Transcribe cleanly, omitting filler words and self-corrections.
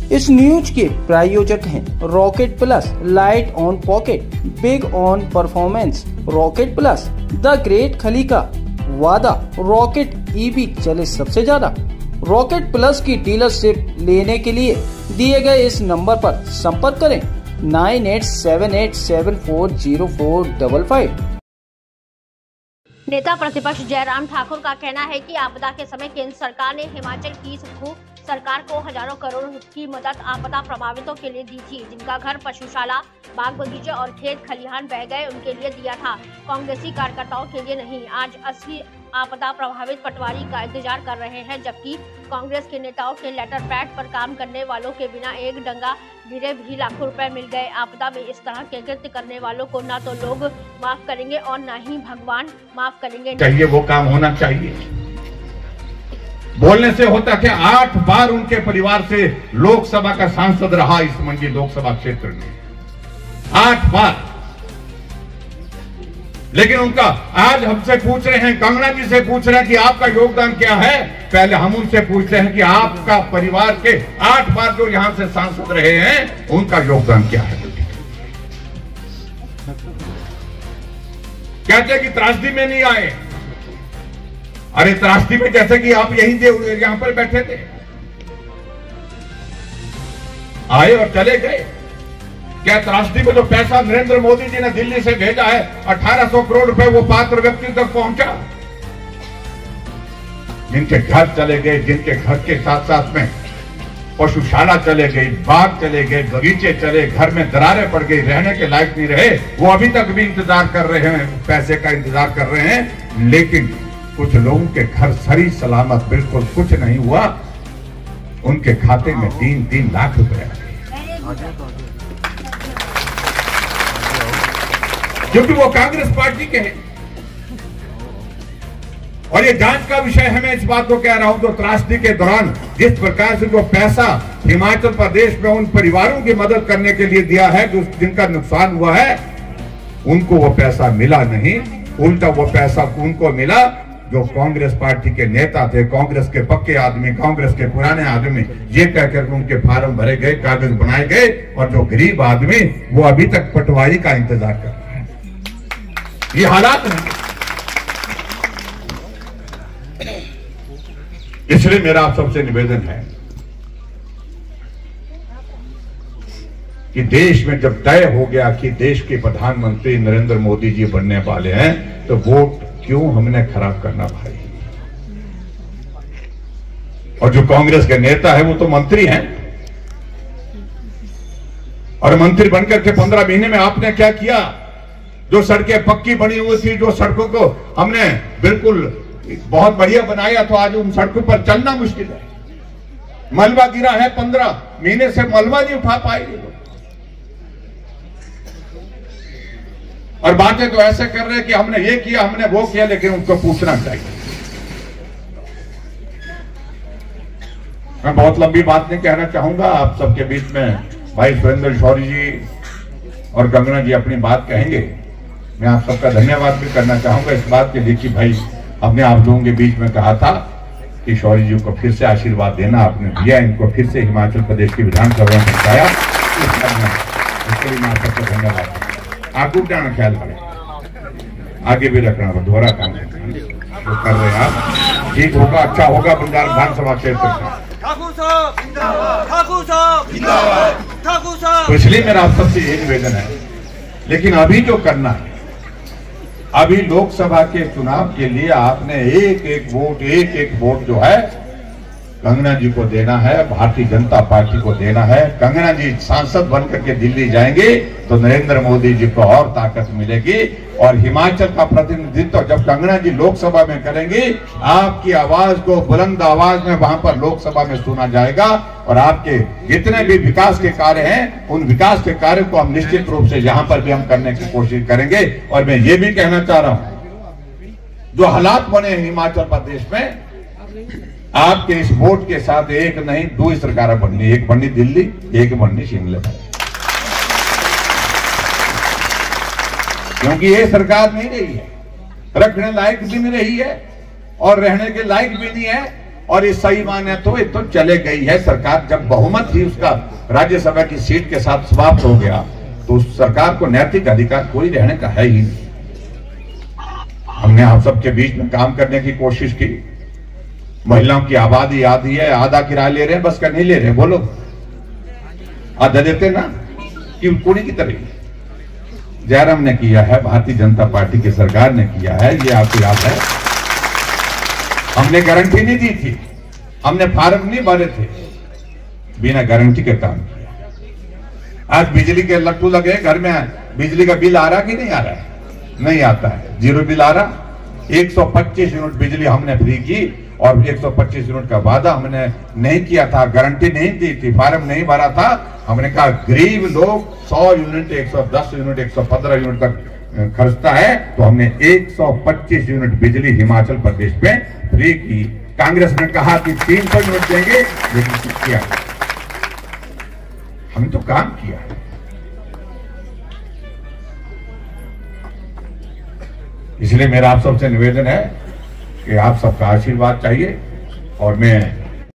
इस न्यूज के प्रायोजक हैं rocket plus, light on pocket, big on performance. Rocket plus, the great खली का वादा, रॉकेट ईवी चले सबसे ज्यादा। रॉकेट प्लस की डीलरशिप लेने के लिए दिए गए इस नंबर पर संपर्क करें 9878740455। नेता प्रतिपक्ष जयराम ठाकुर का कहना है कि आपदा के समय केंद्र सरकार ने हिमाचल की सरकार को हजारों करोड़ की मदद आपदा प्रभावितों के लिए दी थी, जिनका घर, पशुशाला, बाग बगीचे और खेत खलिहान बह गए, उनके लिए दिया था, कांग्रेसी कार्यकर्ताओं के लिए नहीं। आज असली आपदा प्रभावित पटवारी का इंतजार कर रहे हैं, जबकि कांग्रेस के नेताओं के लेटर पैड पर काम करने वालों के बिना एक डंगा गिरे भी लाखों रुपए मिल गए। आपदा में इस तरह के कृत्य करने वालों को ना तो लोग माफ करेंगे और ना ही भगवान माफ करेंगे। चाहिए वो काम होना चाहिए। बोलने से होता क्या, 8 बार उनके परिवार से लोकसभा का सांसद रहा इस मंडी लोकसभा क्षेत्र में, 8 बार। लेकिन उनका आज हमसे पूछ रहे हैं, कंगना जी से पूछ रहे हैं कि आपका योगदान क्या है। पहले हम उनसे पूछते हैं कि आपका परिवार के 8 बार जो यहां से सांसद रहे हैं उनका योगदान क्या है। कहते हैं कि त्रासदी में नहीं आए। अरे त्रासदी में जैसे कि आप यहीं यहां पर बैठे थे, आए और चले गए। क्या त्रासदी में जो पैसा नरेंद्र मोदी जी ने दिल्ली से भेजा है 1800 करोड़ रुपए, वो पात्र व्यक्ति तक पहुंचा? जिनके घर चले गए, जिनके घर के साथ साथ में पशुशाला चले गई, बाग चले गए, बगीचे चले, घर में दरारें पड़ गई, रहने के लायक नहीं रहे, वो अभी तक भी इंतजार कर रहे हैं, पैसे का इंतजार कर रहे हैं। लेकिन कुछ लोगों के घर सही सलामत बिल्कुल कुछ नहीं हुआ, उनके खाते में 3-3 लाख रुपए आ गए, क्योंकि वो कांग्रेस पार्टी के हैं। और ये जांच का विषय है। मैं इस बात को कह रहा हूं, तो त्रासदी के दौरान जिस प्रकार से जो पैसा हिमाचल प्रदेश में उन परिवारों की मदद करने के लिए दिया है जिनका नुकसान हुआ है, उनको वो पैसा मिला नहीं। उल्टा वो पैसा उनको मिला जो कांग्रेस पार्टी के नेता थे, कांग्रेस के पक्के आदमी, कांग्रेस के पुराने आदमी, ये कहकर उनके फार्म भरे गए, कागज बनाए गए, और जो गरीब आदमी वो अभी तक पटवारी का इंतजार कर रहा है। ये हालात हैं। इसलिए मेरा आप सबसे निवेदन है कि देश में जब तय हो गया कि देश के प्रधानमंत्री नरेंद्र मोदी जी बनने वाले हैं, तो वोट क्यों हमने खराब करना भाई। और जो कांग्रेस के नेता है वो तो मंत्री हैं, और मंत्री बनकर के 15 महीने में आपने क्या किया? जो सड़कें पक्की बनी हुई थी, जो सड़कों को हमने बिल्कुल बहुत बढ़िया बनाया, तो आज उन सड़कों पर चलना मुश्किल है। मलबा गिरा है, 15 महीने से मलबा नहीं उठा पाएंगे। और बातें तो ऐसे कर रहे हैं कि हमने ये किया, हमने वो किया, लेकिन उनको पूछना चाहिए। मैं बहुत लंबी बात नहीं कहना चाहूंगा। आप सबके बीच में भाई सुरेंद्र शौरी जी और कंगना जी अपनी बात कहेंगे। मैं आप सबका धन्यवाद भी करना चाहूंगा इस बात के लिए कि भाई हमने आप लोगों के बीच में कहा था कि शौरी जी को फिर से आशीर्वाद देना, आपने दिया, इनको फिर से हिमाचल प्रदेश की विधानसभा में पहुंचाया। इसके लिए मैं आप सबका धन्यवाद। आपको क्या ख्याल करें, आगे भी रखना, दोहरा काम जो कर रहे हैं आप, ठीक होगा, अच्छा होगा बंगाल विधानसभा क्षेत्र में। तो इसलिए मेरा आप सबसे यही निवेदन है। लेकिन अभी जो करना है, अभी लोकसभा के चुनाव के लिए आपने एक एक वोट जो है कंगना जी को देना है, भारतीय जनता पार्टी को देना है। कंगना जी सांसद बनकर के दिल्ली जाएंगे तो नरेंद्र मोदी जी को और ताकत मिलेगी, और हिमाचल का प्रतिनिधित्व जब कंगना जी लोकसभा में करेंगे, आपकी आवाज को बुलंद आवाज में वहां पर लोकसभा में सुना जाएगा। और आपके जितने भी विकास के कार्य हैं, उन विकास के कार्य को हम निश्चित रूप से यहां पर भी हम करने की कोशिश करेंगे। और मैं ये भी कहना चाह रहा हूं, जो हालात बने हैं हिमाचल प्रदेश में, आपके इस वोट के साथ एक नहीं 2 सरकारें बननी, एक बननी दिल्ली, एक बननी शिमला, क्योंकि ये सरकार नहीं रही है, रखने लायक भी नहीं रही है और रहने के लायक भी नहीं है। और इस सही माने तो ये तो चले गई है सरकार। जब बहुमत ही उसका राज्यसभा की सीट के साथ समाप्त हो गया तो उस सरकार को नैतिक अधिकार कोई रहने का है ही नहीं। हमने आप सबके बीच में काम करने की कोशिश की। महिलाओं की आबादी आधी है, आधा किराया ले रहे हैं, बस का नहीं ले रहे हैं, बोलो आधा देते ना कि कुड़ी की तरह। जयराम ने किया है, भारतीय जनता पार्टी की सरकार ने किया है, ये आपको याद है। हमने गारंटी नहीं दी थी, हमने फार्म नहीं भरे थे, बिना गारंटी के काम किया। आज बिजली के लट्टू लगे घर में, बिजली का बिल आ रहा कि नहीं आ रहा है? नहीं आता है, जीरो बिल आ रहा। 125 यूनिट बिजली हमने फ्री की और 125 यूनिट का वादा हमने नहीं किया था, गारंटी नहीं दी थी, फार्म नहीं भरा था। हमने कहा गरीब लोग 100 यूनिट, 110 यूनिट, 115 यूनिट तक खर्चता है, तो हमने 125 यूनिट बिजली हिमाचल प्रदेश में फ्री की। कांग्रेस ने कहा कि 300 यूनिट देंगे, लेकिन कुछ किया, हमने तो काम किया। इसलिए मेरा आप सबसे निवेदन है कि आप सबका आशीर्वाद चाहिए और मैं